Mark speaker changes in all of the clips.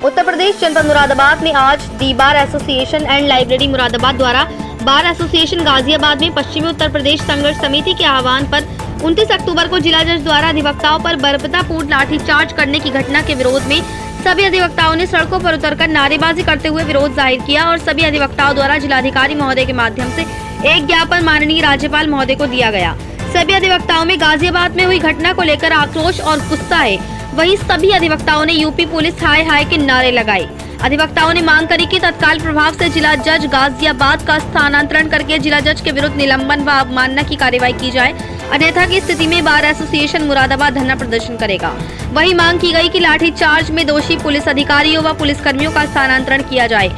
Speaker 1: उत्तर प्रदेश जनपद मुरादाबाद में आज the bar association and library Moradabad द्वारा बार एसोसिएशन गाजियाबाद में पश्चिमी उत्तर प्रदेश संघर्ष समिति के आह्वान पर 29 अक्टूबर को जिला जज द्वारा अधिवक्ताओं पर बर्बरतापूर्ण लाठीचार्ज करने की घटना के विरोध में सभी अधिवक्ताओं ने सड़कों पर उतरकर नारेबाजी करते हुए विरोध जाहिर किया और सभी अधिवक्ताओं द्वारा जिलाधिकारी महोदय के माध्यम से एक ज्ञापन माननीय राज्यपाल महोदय को दिया गया। सभी अधिवक्ताओं में गाजियाबाद में हुई घटना को लेकर आक्रोश और गुस्सा है। वहीं सभी अधिवक्ताओं ने यूपी पुलिस हाय हाय के नारे लगाए। अधिवक्ताओं ने मांग करी कि तत्काल प्रभाव से जिला जज गाजियाबाद का स्थानांतरण करके जिला जज के विरुद्ध निलंबन व अवमानना की कार्रवाई की जाए, अन्यथा की स्थिति में बार एसोसिएशन मुरादाबाद धरना प्रदर्शन करेगा। वहीं मांग की गई कि लाठीचार्ज में दोषी पुलिस अधिकारियों व पुलिसकर्मियों का स्थानांतरण किया जाए।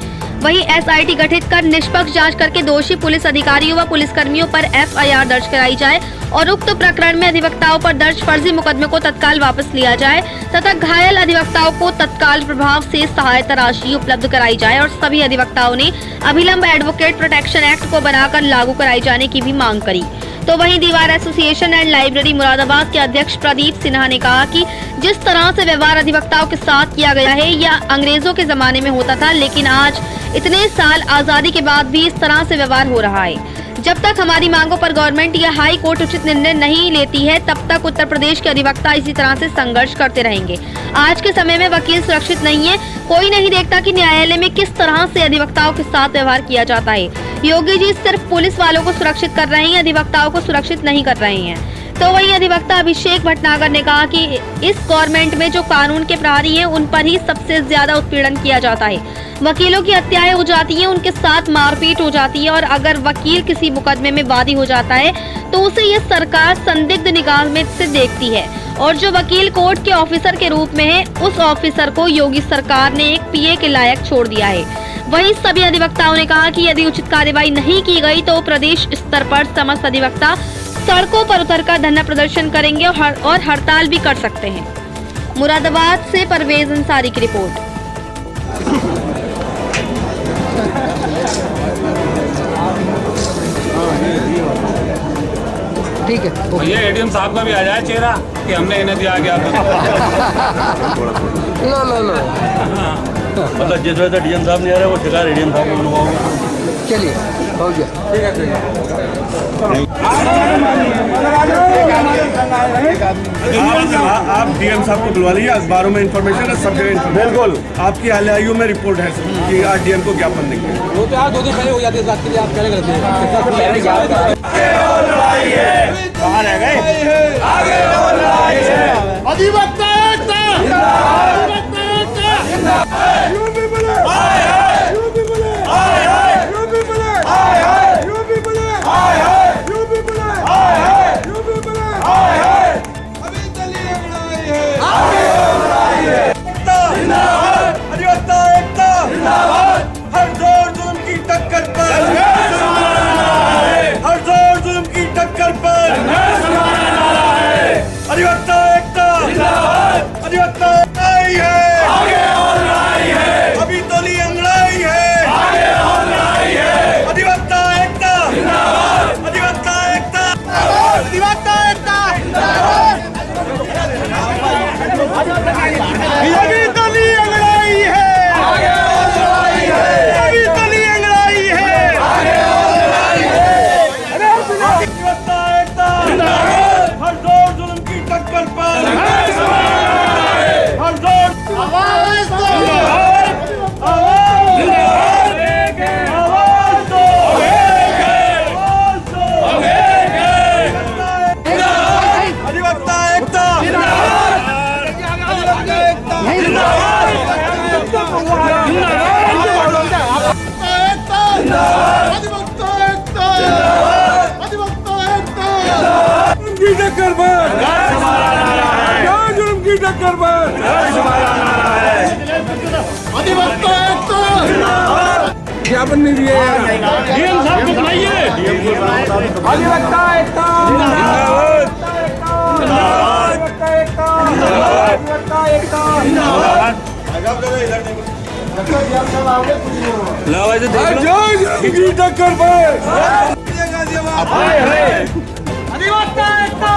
Speaker 1: वहीं एसआईटी गठित कर निष्पक्ष जांच करके दोषी पुलिस अधिकारियों व पुलिसकर्मियों पर एफआईआर दर्ज कराई जाए और उक्त प्रकरण में अधिवक्ताओं पर दर्ज फर्जी मुकदमे को तत्काल वापस लिया जाए तथा घायल अधिवक्ताओं को तत्काल प्रभाव से सहायता राशि उपलब्ध कराई जाए और सभी अधिवक्ताओं ने अभिलंब एडवोकेट प्रोटेक्शन एक्ट को बनाकर लागू कराई जाने की भी मांग करी। तो वहीं दीवार एसोसिएशन एंड लाइब्रेरी मुरादाबाद के अध्यक्ष प्रदीप सिन्हा ने कहा कि जिस तरह से व्यवहार अधिवक्ताओं के साथ किया गया है यह अंग्रेजों के जमाने में होता था, लेकिन आज इतने साल आजादी के बाद भी इस तरह से व्यवहार हो रहा है। जब तक हमारी मांगों पर गवर्नमेंट या हाई कोर्ट उचित निर्णय नहीं लेती है तब तक उत्तर प्रदेश के अधिवक्ता इसी तरह से संघर्ष करते रहेंगे। आज के समय में वकील सुरक्षित नहीं है, कोई नहीं देखता कि न्यायालय में किस तरह से अधिवक्ताओं के साथ व्यवहार किया जाता है। योगी जी सिर्फ पुलिस वालों को सुरक्षित कर रहे हैं, अधिवक्ताओं को सुरक्षित नहीं कर रहे हैं। तो वहीं अधिवक्ता अभिषेक भटनागर ने कहा कि इस गवर्नमेंट में जो कानून के प्रहरी हैं उन पर ही सबसे ज्यादा उत्पीड़न किया जाता है। वकीलों की हत्याएं हो जाती हैं, उनके साथ मारपीट हो जाती है और अगर वकील किसी मुकदमे में वादी हो जाता है तो उसे ये सरकार संदिग्ध निगाह में से देखती है और जो वकील कोर्ट के ऑफिसर के रूप में है उस ऑफिसर को योगी सरकार ने एक पीए के लायक छोड़ दिया है। वहीं सभी अधिवक्ताओं ने कहा कि यदि उचित कार्रवाई नहीं की गई तो प्रदेश स्तर पर समस्त अधिवक्ता सड़कों पर उतरकर धरना प्रदर्शन करेंगे और हड़ताल भी कर सकते हैं। मुरादाबाद से परवेज अंसारी की रिपोर्ट।
Speaker 2: ठीक है,
Speaker 3: ये एडीएम साहब का भी आ जाए चेहरा कि हमने इन्हें दिया गया
Speaker 2: लो
Speaker 4: मतलब जिस वजह से डीएम साहब नहीं आ रहे वो शिकार एडीएम साहब को होगा।
Speaker 2: चलिए हो गया, ठीक है।
Speaker 4: आप डीएम साहब को बुलवा लीजिए, अखबारों में इंफॉर्मेशन है, सब जगह बिल्कुल आपकी LIU में रिपोर्ट है कि आज डीएम को ज्ञापन देंगे।
Speaker 5: वो तो आज 2 दिन पहले हो जाते हैं, के लिए आप पहले करते हैं।
Speaker 4: कहाँ रह गए?
Speaker 6: अधिवक्ता
Speaker 4: हर जोर जुल्म की टक्कर पर, हर जोर जुल्म की टक्कर पर अधिवक्ता एकता, अधिवक्ता आई है, आगे और लड़ाई है, अभी तो ली अंगड़ाई है, आगे और लड़ाई है, अधिवक्ता एकता, अधिवक्ता एकता, अधिवक्ता एकता, अभी तो ली अंगड़ाई है, आगे और लड़ाई है, अभी तो ली अंगड़ाई है, आगे और लड़ाई है, अधिवक्ता एकता, हर जोर जुल्म की टक्कर पर, हर जोर आवाज दो, अधिवक्ता एकता, की टक्कर पर, जुर्म की टक्कर पर, अधिवक्ता ज्ञापन नहीं दिए, डीएम साहब को बुलाइए, अधिवक्ता एकता, अधिवक्ता एकता, की टक्कर पर, अधिवक्ता एकता,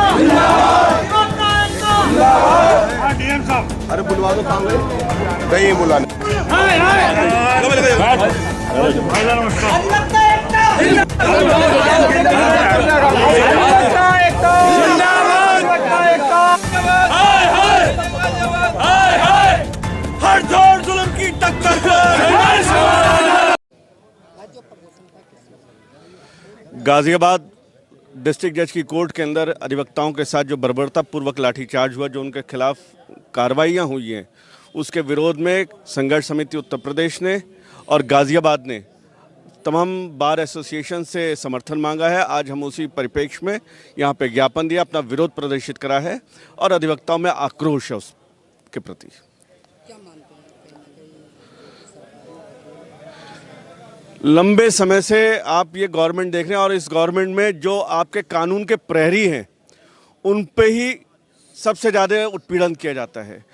Speaker 4: डीएम
Speaker 6: अरे बुलवा दो काम नहीं बुलाने
Speaker 4: हर जोर जुल्म की टक्कर
Speaker 6: गाजियाबाद डिस्ट्रिक्ट जज की कोर्ट के अंदर अधिवक्ताओं के साथ जो बर्बरतापूर्वक लाठीचार्ज हुआ, जो उनके खिलाफ कार्रवाइयाँ हुई हैं, उसके विरोध में संघर्ष समिति उत्तर प्रदेश ने और गाजियाबाद ने तमाम बार एसोसिएशन से समर्थन मांगा है। आज हम उसी परिप्रेक्ष्य में यहाँ पे ज्ञापन दिया, अपना विरोध प्रदर्शित करा है और अधिवक्ताओं में आक्रोश है उसके प्रति। लंबे समय से आप ये गवर्नमेंट देख रहे हैं और इस गवर्नमेंट में जो आपके कानून के प्रहरी हैं उन पे ही सबसे ज़्यादा उत्पीड़न किया जाता है।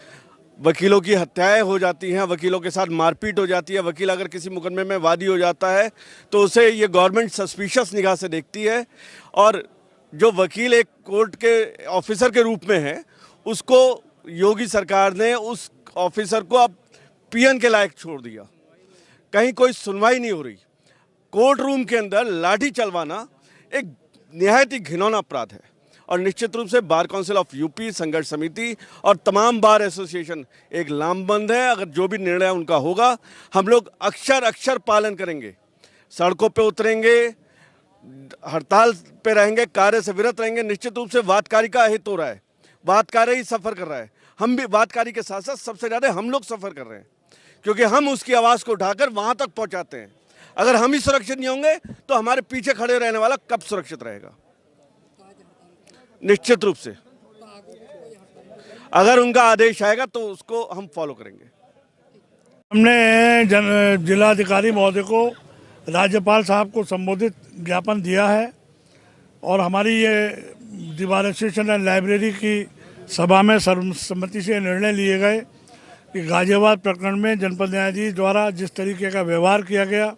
Speaker 6: वकीलों की हत्याएं हो जाती हैं, वकीलों के साथ मारपीट हो जाती है। वकील अगर किसी मुकदमे में वादी हो जाता है तो उसे ये गवर्नमेंट सस्पिशियस निगाह से देखती है और जो वकील एक कोर्ट के ऑफिसर के रूप में है उसको योगी सरकार ने उस ऑफिसर को अब पीएन के लायक छोड़ दिया। कहीं कोई सुनवाई नहीं हो रही। कोर्ट रूम के अंदर लाठी चलवाना एक निहायत ही घिनौना अपराध है और निश्चित रूप से बार काउंसिल ऑफ यूपी, संघर्ष समिति और तमाम बार एसोसिएशन एक लामबंद है। अगर जो भी निर्णय उनका होगा हम लोग अक्षर पालन करेंगे, सड़कों पे उतरेंगे, हड़ताल पे रहेंगे, कार्य से विरत रहेंगे। निश्चित रूप से वादकारी का अहित हो रहा है, वादकारी ही सफ़र कर रहा है। हम भी वादकारी के साथ साथ सबसे ज़्यादा हम लोग सफ़र कर रहे हैं क्योंकि हम उसकी आवाज़ को उठाकर वहाँ तक पहुँचाते हैं। अगर हम ही सुरक्षित नहीं होंगे तो हमारे पीछे खड़े रहने वाला कब सुरक्षित रहेगा? निश्चित रूप से अगर उनका आदेश आएगा तो उसको हम फॉलो करेंगे।
Speaker 7: हमने जिलाधिकारी महोदय को, राज्यपाल साहब को संबोधित ज्ञापन दिया है और हमारी ये दीवार एसोसिएशन एंड लाइब्रेरी की सभा में सर्वसम्मति से निर्णय लिए गए कि गाजियाबाद प्रकरण में जनपद न्यायाधीश द्वारा जिस तरीके का व्यवहार किया गया,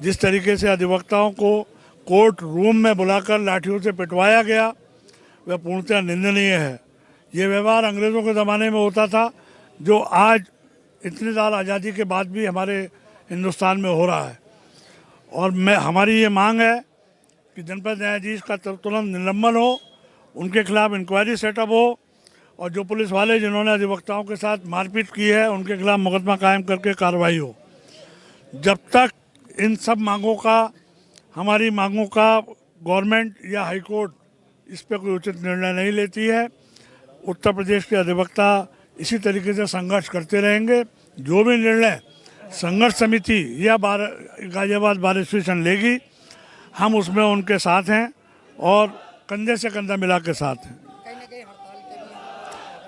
Speaker 7: जिस तरीके से अधिवक्ताओं को कोर्ट रूम में बुलाकर लाठियों से पिटवाया गया, वह पूर्णतः निंदनीय है। ये व्यवहार अंग्रेज़ों के ज़माने में होता था जो आज इतने साल आज़ादी के बाद भी हमारे हिंदुस्तान में हो रहा है। और हमारी ये मांग है कि जनपद न्यायाधीश का तुरंत निलंबन हो, उनके खिलाफ इंक्वायरी सेटअप हो और जो पुलिस वाले जिन्होंने अधिवक्ताओं के साथ मारपीट की है उनके खिलाफ मुकदमा कायम करके कार्रवाई हो। जब तक इन सब मांगों का, हमारी मांगों का गवर्नमेंट या हाई कोर्ट इस पर कोई उचित निर्णय नहीं लेती है, उत्तर प्रदेश के अधिवक्ता इसी तरीके से संघर्ष करते रहेंगे। जो भी निर्णय संघर्ष समिति या गाजियाबाद बार एसोसिएशन लेगी हम उसमें उनके साथ हैं और कंधे से कंधा मिला के साथ हैं।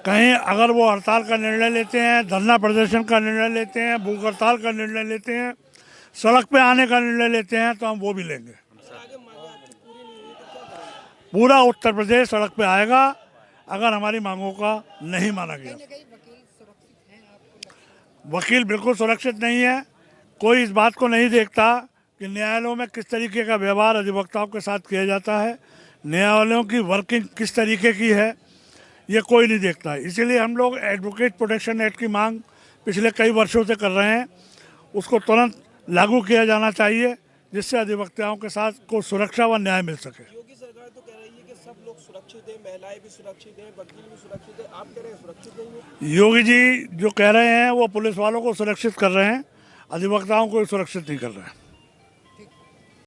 Speaker 7: कहीं अगर वो हड़ताल का निर्णय लेते हैं, धरना प्रदर्शन का निर्णय लेते हैं, भूख हड़ताल का निर्णय लेते हैं, सड़क पे आने का निर्णय लेते हैं तो हम वो भी लेंगे। पूरा उत्तर प्रदेश सड़क पे आएगा अगर हमारी मांगों का नहीं माना गया। वकील बिल्कुल सुरक्षित नहीं है। कोई इस बात को नहीं देखता कि न्यायालयों में किस तरीके का व्यवहार अधिवक्ताओं के साथ किया जाता है, न्यायालयों की वर्किंग किस तरीके की है, ये कोई नहीं देखता है। इसीलिए हम लोग एडवोकेट प्रोटेक्शन एक्ट की मांग पिछले कई वर्षों से कर रहे हैं। उसको तुरंत लागू किया जाना चाहिए जिससे अधिवक्ताओं के साथ को सुरक्षा व न्याय मिल सके।
Speaker 8: योगी सरकार तो कह रही है कि सब लोग सुरक्षित हैं, महिलाएं भी सुरक्षित हैं, वकील भी सुरक्षित हैं। आप कह रहे हैं सुरक्षित नहीं है?
Speaker 7: योगी जी जो कह रहे हैं वो पुलिस वालों को सुरक्षित कर रहे हैं, अधिवक्ताओं को सुरक्षित नहीं कर रहे हैं।